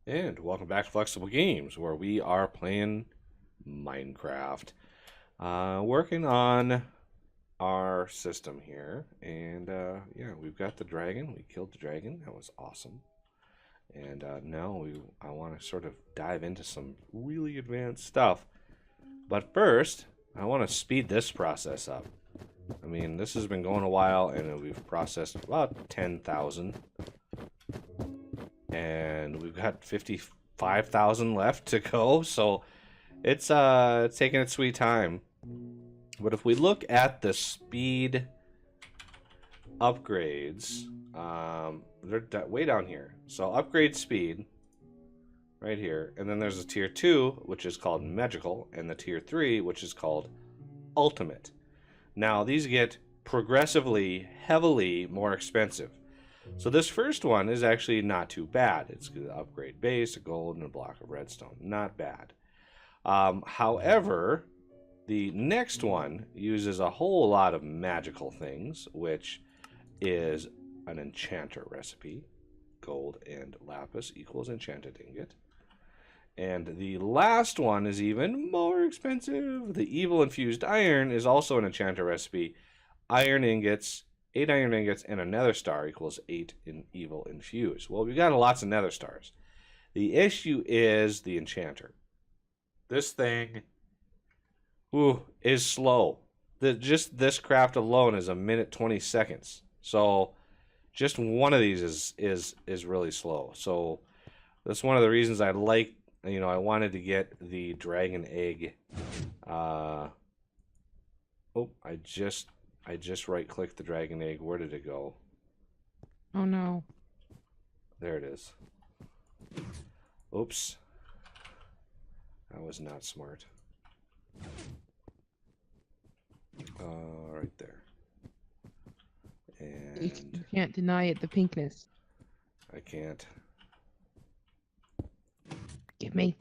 And welcome back to Flexible Games, where we are playing Minecraft. Working on our system here. And yeah, we've got the dragon. We killed the dragon. That was awesome. And now I want to sort of dive into some really advanced stuff. But first, I want to speed this process up. I mean, this has been going a while, and we've processed about 10,000. And we've got 55,000 left to go, so it's taking its sweet time. But if we look at the speed upgrades, they're way down here. So upgrade speed right here, and then there's a tier 2, which is called magical, and the tier 3, which is called ultimate. Now these get progressively heavily more expensive. So this first one is actually not too bad. It's going to upgrade base, a gold, and a block of redstone. Not bad. However, the next one uses a whole lot of magical things, which is an enchanter recipe. Gold and lapis equals enchanted ingot. And the last one is even more expensive. The evil infused iron is also an enchanter recipe. Iron ingots, 8 iron ingots and a nether star equals 8 in evil infused. Well, we've got lots of nether stars. The issue is the enchanter. This thing is slow. Just this craft alone is a minute 20 seconds. So just one of these is really slow. So that's one of the reasons I like, I wanted to get the dragon egg. I just right-clicked the dragon egg. Where did it go? Oh no. There it is. Oops. That was not smart. Right there. You And can't deny it, the pinkness. I can't. Give me.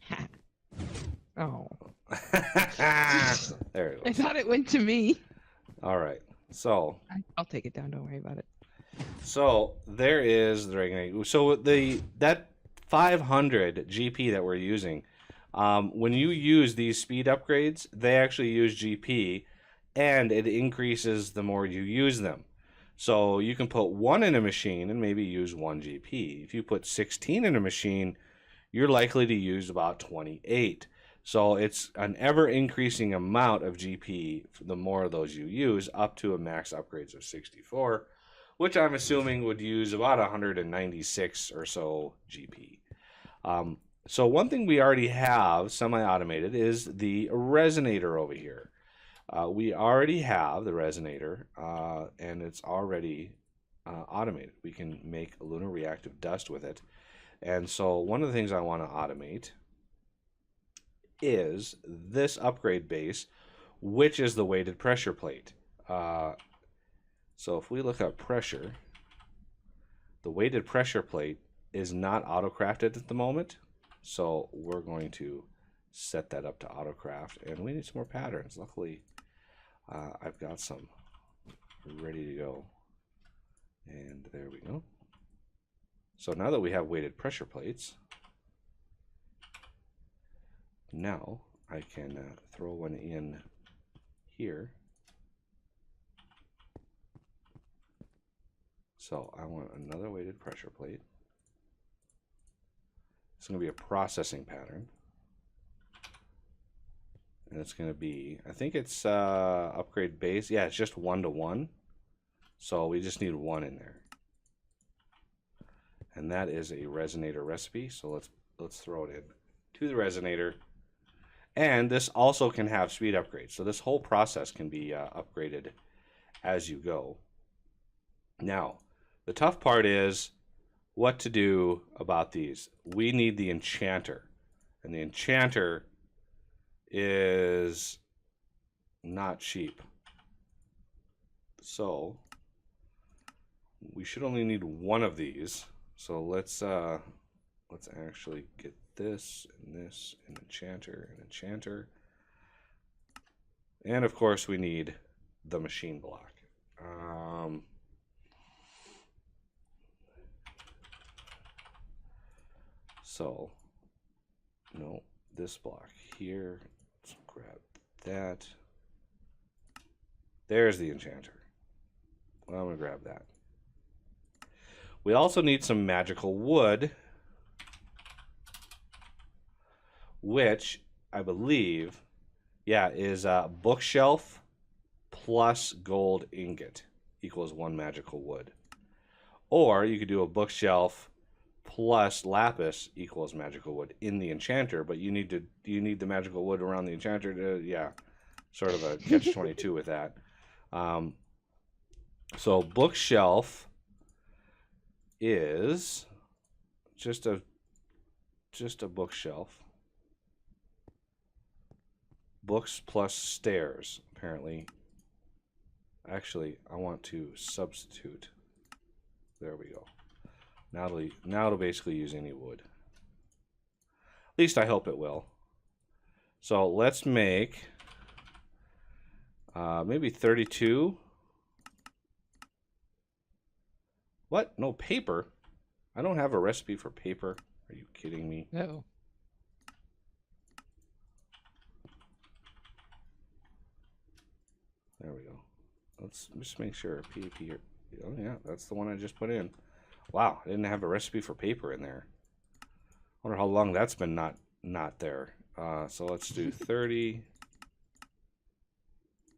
Ha. Oh. There it I goes. thought it went to me. All right. So I'll take it down. Don't worry about it. So there is the dragon egg. So that 500 GP that we're using, when you use these speed upgrades, they actually use GP, and it increases the more you use them. So you can put 1 in a machine and maybe use 1 GP. If you put 16 in a machine, you're likely to use about 28. So it's an ever-increasing amount of GP the more of those you use, up to a max upgrades of 64, which I'm assuming would use about 196 or so GP. So one thing we already have semi-automated is the Resonator over here. We already have the Resonator, and it's already automated. We can make lunar reactive dust with it. And so one of the things I want to automate is this upgrade base, which is the weighted pressure plate. So if we look up pressure, the weighted pressure plate is not auto-crafted at the moment. So we're going to set that up to auto-craft, and we need some more patterns. Luckily, I've got some ready to go. And there we go. So now that we have weighted pressure plates, now I can throw one in here. So I want another weighted pressure plate. It's going to be a processing pattern. And it's going to be, I think it's upgrade base. Yeah, it's just 1 to 1. So we just need 1 in there. And that is a Resonator recipe. So let's throw it in to the Resonator. And this also can have speed upgrades. So this whole process can be upgraded as you go. Now, the tough part is what to do about these. We need the Enchanter. And the Enchanter is not cheap. So we should only need 1 of these. So let's actually get this and this and Enchanter and Enchanter. And of course we need the machine block. So, no, this block here. Let's grab that. There's the Enchanter. Well, I'm going to grab that. We also need some magical wood, which I believe, yeah, is a bookshelf plus gold ingot equals 1 magical wood. Or you could do a bookshelf plus lapis equals magical wood in the Enchanter, but you need the magical wood around the Enchanter to, yeah, sort of a catch-22 with that. So bookshelf is just a bookshelf. Books plus stairs, apparently. Actually, I want to substitute. There we go. Now it'll basically use any wood. At least I hope it will. So let's make maybe 32. What? No paper? I don't have a recipe for paper. Are you kidding me? No. There we go. Let's just make sure. PAP here. Oh, yeah, that's the one I just put in. Wow, I didn't have a recipe for paper in there. I wonder how long that's been not there. So let's do 30.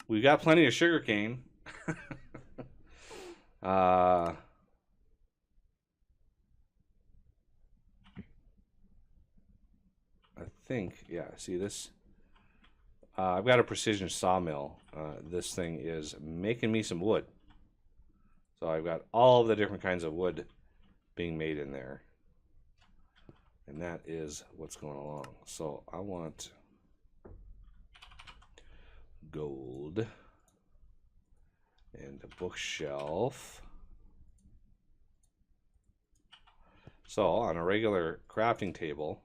We've got plenty of sugar cane. I think, yeah, see this? I've got a precision sawmill. This thing is making me some wood. So I've got all the different kinds of wood being made in there. And that is what's going along. So I want gold and a bookshelf. So on a regular crafting table,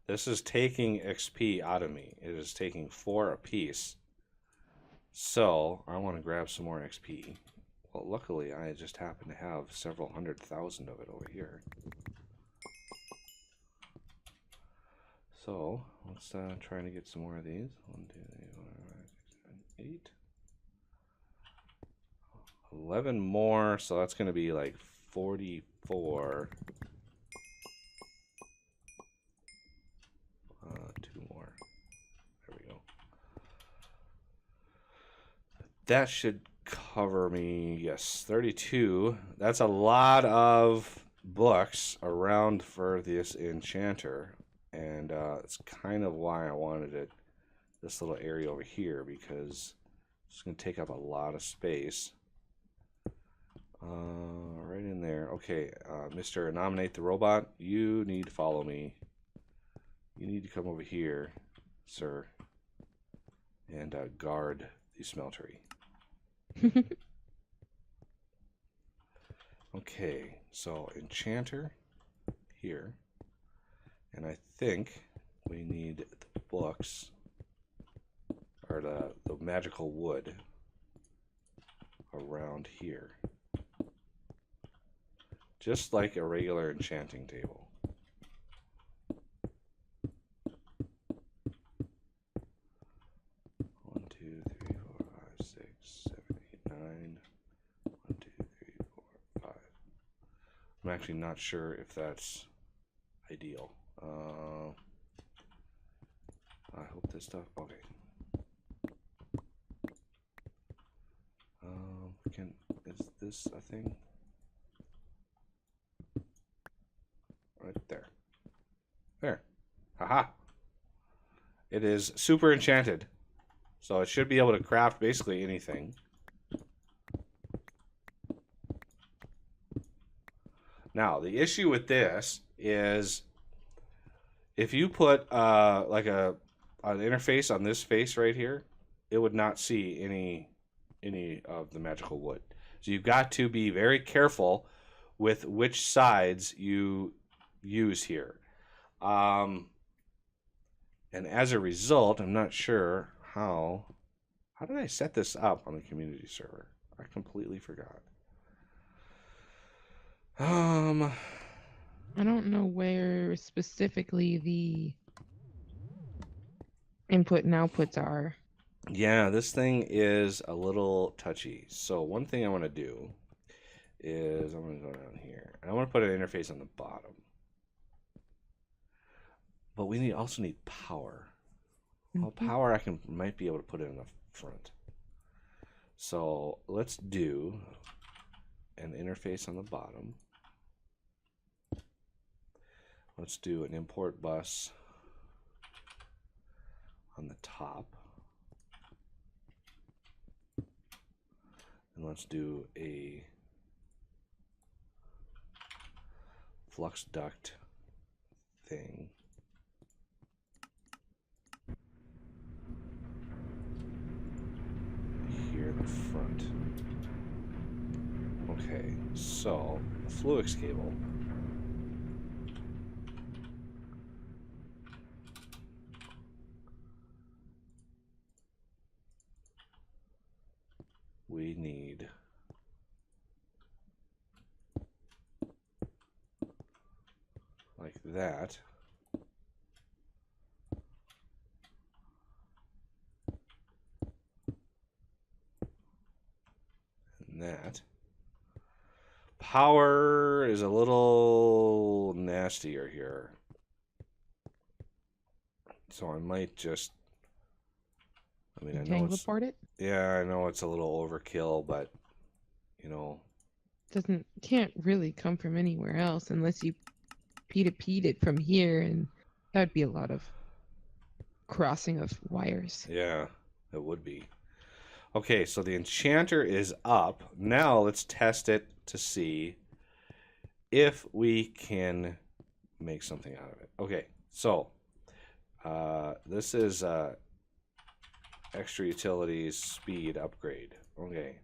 this is taking XP out of me. It is taking 4 apiece. So I want to grab some more XP. Well, luckily I just happen to have several 100,000 of it over here. So let's try to get some more of these. 1, 2, 3, 4, 5, 6, 7, 8. 11 more, so that's going to be like 44. 2 more. There we go. That should cover me. Yes, 32. That's a lot of books around for this Enchanter, and it's kind of why I wanted it, this little area over here, because it's going to take up a lot of space. Right in there. Okay, Mr. Nominate the Robot, you need to follow me. You need to come over here, sir, and guard the smeltery. Okay, so Enchanter here, and I think we need the books, or the magical wood around here. Just like a regular enchanting table. I'm actually not sure if that's ideal. I hope this stuff. Okay. Is this a thing? Right there. There. Haha. It is super enchanted, so it should be able to craft basically anything. Now, the issue with this is if you put like an interface on this face right here, it would not see any of the magical wood. So you've got to be very careful with which sides you use here. And as a result, I'm not sure how did I set this up on the community server? I completely forgot. I don't know where specifically the input and outputs are. Yeah, this thing is a little touchy. So one thing I want to do is I'm going to go down here. I want to put an interface on the bottom. But we also need power. Well, power I might be able to put it in the front. So let's do an interface on the bottom. Let's do an import bus on the top. And let's do a flux duct thing. Here in the front. Okay, so the Fluix cable. We need like that. And that. Power is a little nastier here. So I might just, I mean, I know it's, It yeah, I know it's a little overkill, but you know, can't really come from anywhere else unless you P2P'd it from here, and that would be a lot of crossing of wires. yeah, it would be. Okay, so the Enchanter is up. Now let's test it to see if we can make something out of it. Okay, so this is extra utilities speed upgrade. Okay.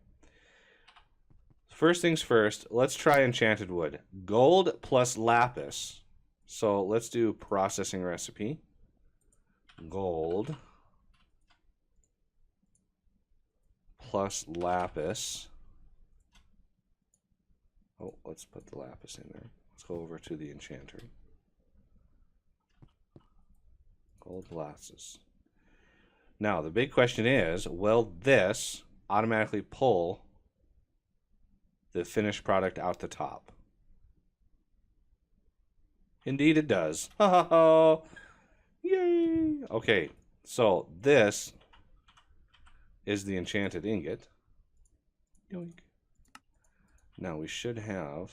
First things first, let's try enchanted wood. Gold plus lapis. So let's do processing recipe. Gold plus lapis. Oh, let's put the lapis in there. Let's go over to the enchanter. Gold lapis. Now, the big question is, will this automatically pull the finished product out the top? Indeed it does. Ha ha ha. Yay. Okay, so this is the enchanted ingot. Yoink. Now we should have,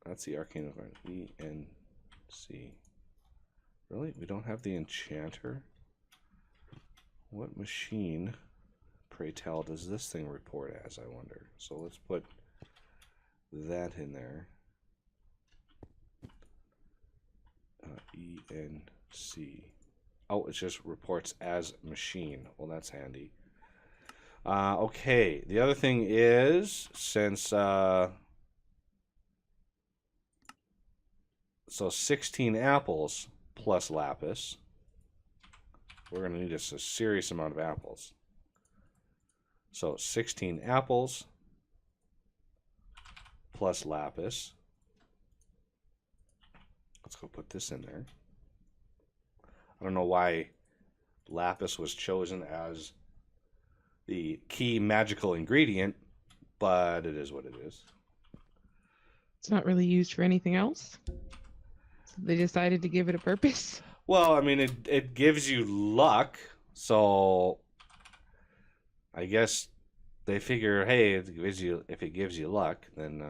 that's the arcane card, ENC. Really? We don't have the enchanter? What machine, pray tell, does this thing report as, I wonder? So let's put that in there. ENC. Oh, it just reports as machine. Well, that's handy. Okay, the other thing is, since so 16 apples plus lapis, we're going to need a serious amount of apples. So 16 apples plus lapis. Let's go put this in there. I don't know why lapis was chosen as the key magical ingredient, but it is what it is. It's not really used for anything else. So they decided to give it a purpose. Well, I mean, it gives you luck, so I guess they figure, hey, if it gives you luck, then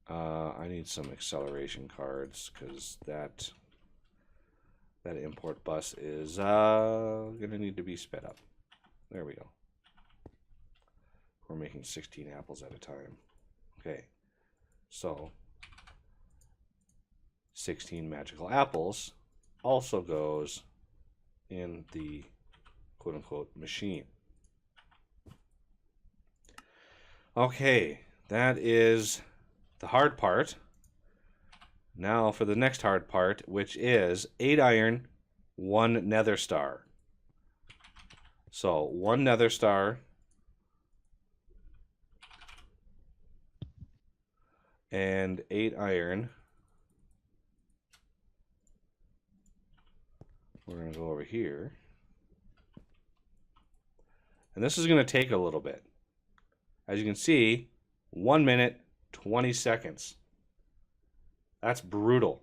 I need some acceleration cards, because that import bus is gonna need to be sped up. There we go. We're making 16 apples at a time. Okay, so 16 magical apples also goes in the quote-unquote machine. Okay, that is the hard part. Now for the next hard part, which is 8 iron, 1 nether star. So 1 nether star and 8 iron. We're going to go over here. And this is going to take a little bit. As you can see, 1 minute, 20 seconds. That's brutal.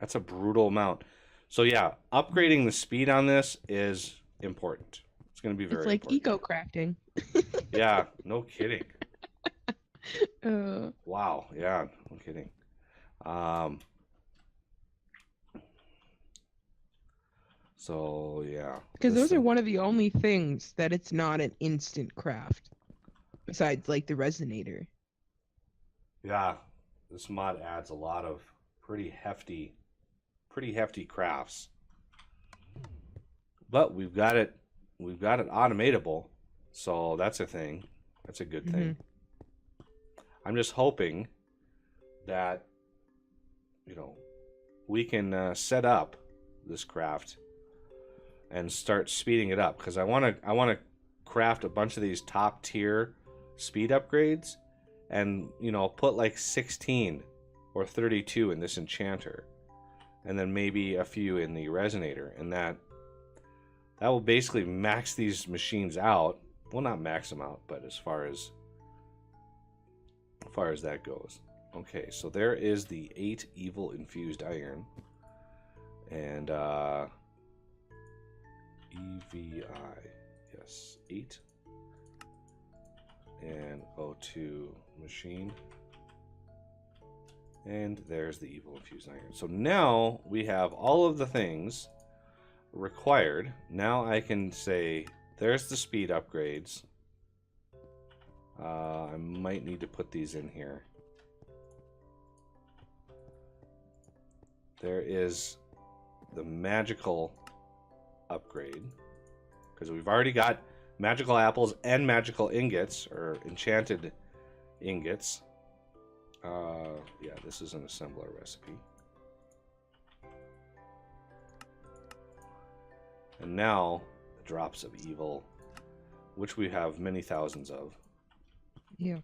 That's a brutal amount. So yeah, upgrading the speed on this is important. It's going to be very It's like important. eco-crafting. Yeah, no kidding. Uh, Wow, yeah, no kidding. So yeah. Because this those are thing- one of the only things that it's not an instant craft. Besides, like, the Resonator. Yeah, this mod adds a lot of pretty hefty crafts. But we've got it automatable, so that's a thing. That's a good thing. I'm just hoping that, you know, we can set up this craft and start speeding it up, because I want to craft a bunch of these top tier speed upgrades and, you know, put like 16 or 32 in this Enchanter, and then maybe a few in the Resonator, and that will basically max these machines out. Well, not max them out, but as far as that goes. Okay, so there is the 8 evil infused iron, and EVI, yes, 8, and go to machine, and there's the evil infused iron. So now we have all of the things required. Now I can say there's the speed upgrades. I might need to put these in here. There is the magical upgrade, because we've already got magical apples and magical ingots, or enchanted ingots. Yeah, this is an assembler recipe. And now the drops of evil, which we have many thousands of. Yeah.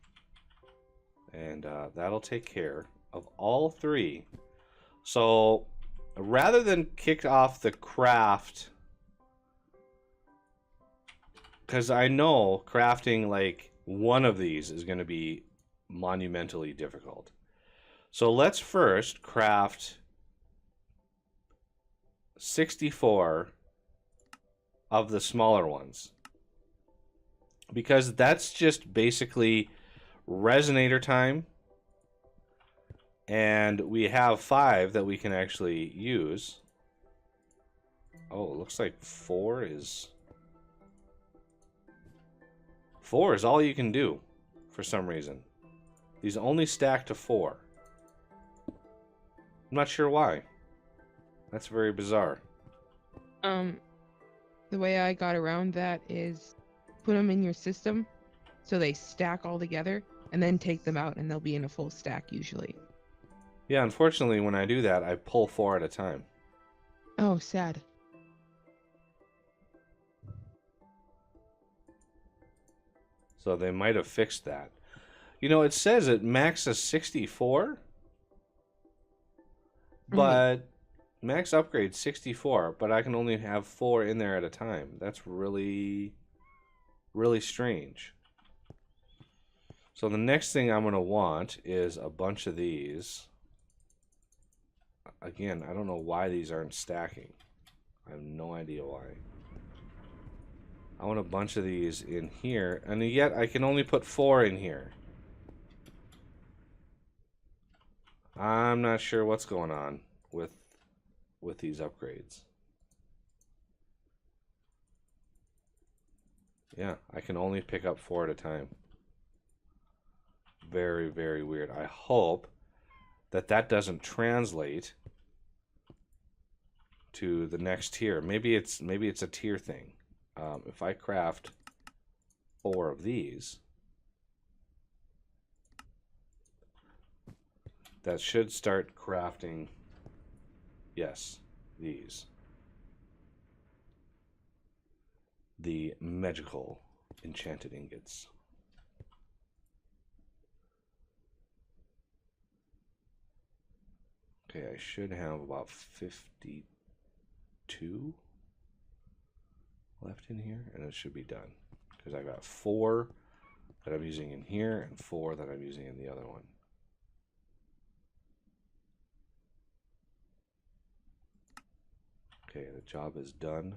And that'll take care of all 3. So rather than kick off the craft, because I know crafting like one of these is going to be monumentally difficult. So let's first craft 64 of the smaller ones, because that's just basically Resonator time, and we have 5 that we can actually use. Oh, it looks like 4 is all you can do for some reason. These only stack to 4. I'm not sure why. That's very bizarre. The way I got around that is put them in your system so they stack all together, and then take them out and they'll be in a full stack usually. Yeah, unfortunately when I do that, I pull 4 at a time. Oh, sad. So they might have fixed that. You know, it says it maxes 64, but max upgrade 64, but I can only have 4 in there at a time. That's really, really strange. So the next thing I'm going to want is a bunch of these. Again, I don't know why these aren't stacking. I have no idea why. I want a bunch of these in here, and yet I can only put 4 in here. I'm not sure what's going on with these upgrades. Yeah, I can only pick up 4 at a time. Very, very weird. I hope that that doesn't translate to the next tier. Maybe it's a tier thing. If I craft 4 of these, that should start crafting, yes, these. The magical enchanted ingots. Okay, I should have about 52 left in here, and it should be done. Because I got 4 that I'm using in here, and 4 that I'm using in the other one. Okay, the job is done.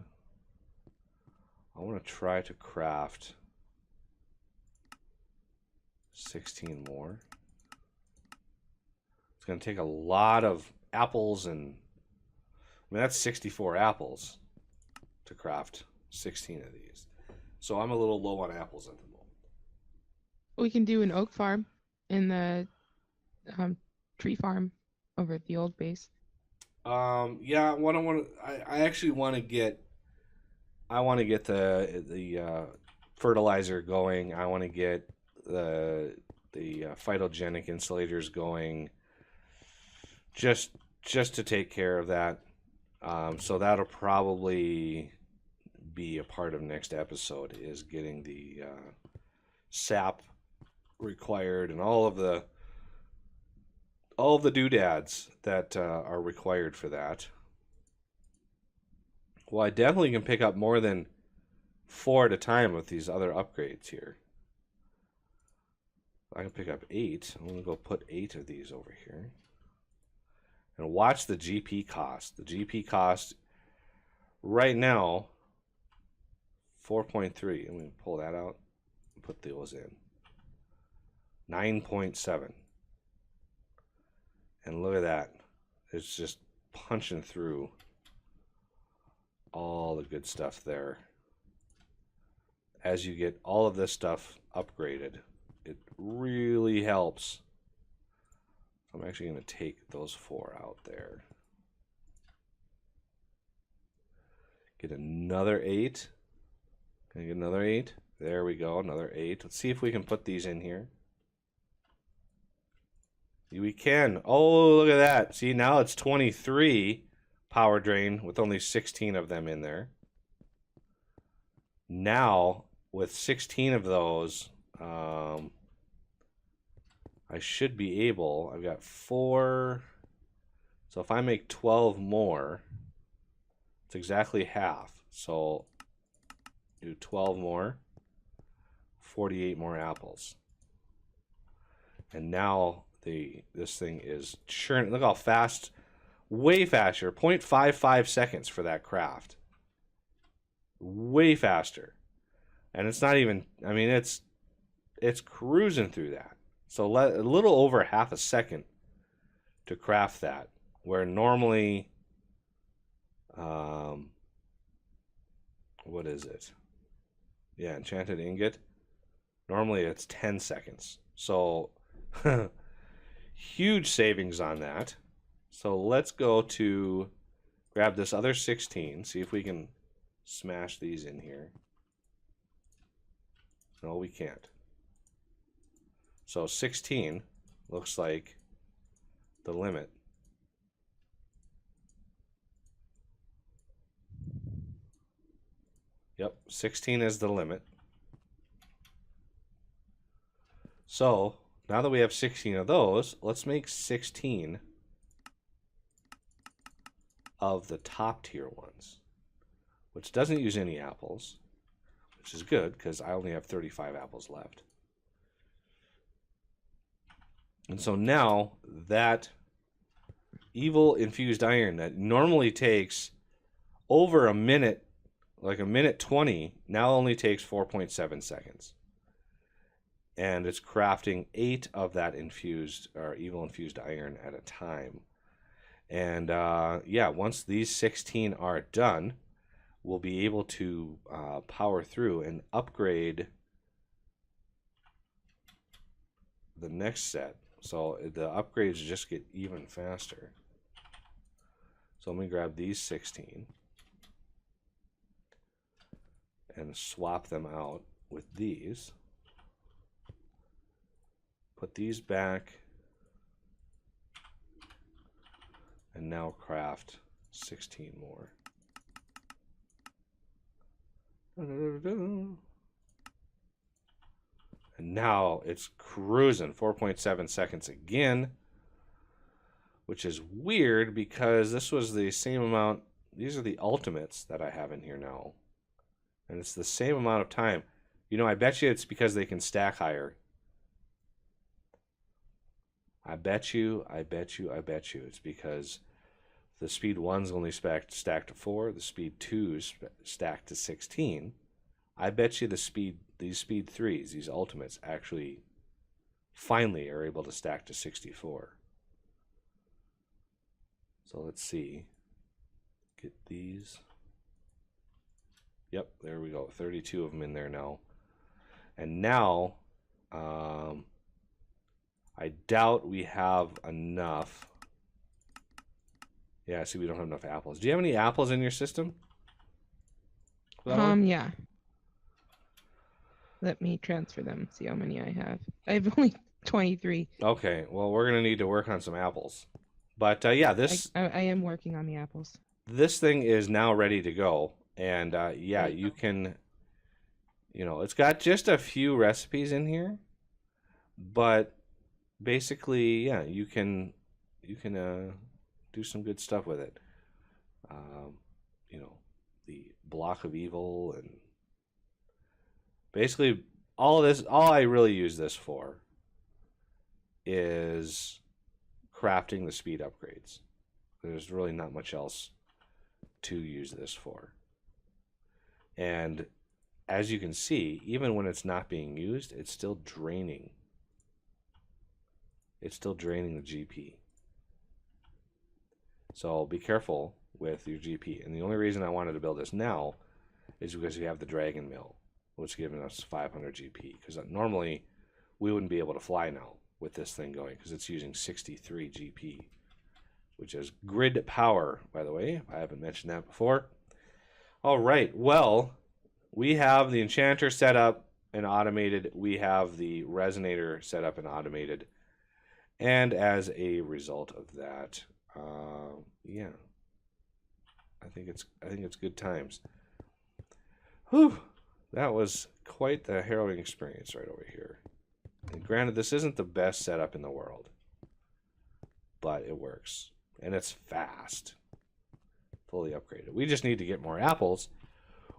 I want to try to craft 16 more. It's going to take a lot of apples, and I mean that's 64 apples to craft 16 of these. So I'm a little low on apples at the moment. We can do an oak farm in the tree farm over at the old base. Yeah, I actually want to get. I want to get the fertilizer going. I want to get the phytogenic insulators going. Just to take care of that. So that'll probably be a part of next episode, is getting the sap required and all of the doodads that are required for that. Well, I definitely can pick up more than 4 at a time with these other upgrades here. I can pick up 8. I'm going to go put 8 of these over here. And watch the GP cost. The GP cost right now, 4.3. I'm going to pull that out and put those in. 9.7. And look at that. It's just punching through all the good stuff there. As you get all of this stuff upgraded, it really helps. I'm actually going to take those 4 out there. Get another 8. Can I get another 8? There we go, another 8. Let's see if we can put these in here. We can. Oh, look at that. See, now it's 23 power drain with only 16 of them in there. Now, with 16 of those, I should be able, I've got 4, so if I make 12 more, it's exactly half. So do 12 more, 48 more apples. And now this thing is churning. Look how fast, way faster, 0.55 seconds for that craft. Way faster. And it's not even, I mean, it's cruising through that. So a little over half a second to craft that, where normally, what is it? Yeah, enchanted ingot. Normally it's 10 seconds. So huge savings on that. So let's go to grab this other 16, see if we can smash these in here. No, we can't. So 16 looks like the limit. Yep, 16 is the limit. So now that we have 16 of those, let's make 16 of the top tier ones, which doesn't use any apples, which is good because I only have 35 apples left. And so now that evil infused iron that normally takes over a minute, like a minute 20, now only takes 4.7 seconds. And it's crafting 8 of that infused or evil infused iron at a time. And yeah, once these 16 are done, we'll be able to power through and upgrade the next set. So the upgrades just get even faster. So let me grab these 16 and swap them out with these. Put these back. And now craft 16 more. And now it's cruising 4.7 seconds again. which is weird because this was the same amount. These are the ultimates that I have in here now. And it's the same amount of time. You know, I bet you it's because they can stack higher. I bet you it's because the speed 1's only stacked to 4, the speed 2's stacked to 16. I bet you these speed 3's, these ultimates, actually finally are able to stack to 64. So let's see. Get these. Yep, there we go. 32 of them in there now. And now, I doubt we have enough. Yeah, see, we don't have enough apples. Do you have any apples in your system? Yeah. Let me transfer them, see how many I have. I have only 23. Okay, well, we're going to need to work on some apples. But yeah, I am working on the apples. This thing is now ready to go. And yeah, you can, you know, it's got just a few recipes in here. But basically, yeah, you can do some good stuff with it. You know, the block of evil, and basically all I really use this for is crafting the speed upgrades. There's really not much else to use this for. And as you can see, even when it's not being used, it's still draining. It's still draining the GP. So be careful with your GP. And the only reason I wanted to build this now is because we have the Dragon Mill, which is giving us 500 GP. Because normally we wouldn't be able to fly now with this thing going, because it's using 63 GP, which is grid power, by the way. I haven't mentioned that before. All right, well, we have the Enchanter set up and automated. We have the Resonator set up and automated. And as a result of that, yeah, I think it's good times. Whew, that was quite the harrowing experience right over here. And granted, this isn't the best setup in the world, but it works, and it's fast. Fully upgraded. We just need to get more apples,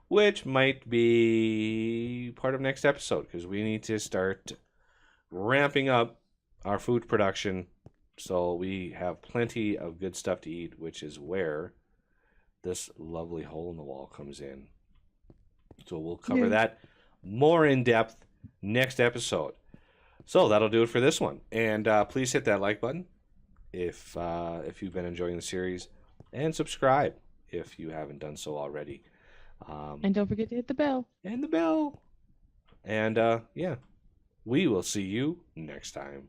which might be part of next episode, because we need to start ramping up our food production so we have plenty of good stuff to eat, which is where this lovely hole in the wall comes in. So we'll cover that more in depth next episode. So that'll do it for this one. And please hit that like button if you've been enjoying the series, and subscribe if you haven't done so already. And don't forget to hit the bell. And yeah, we will see you next time.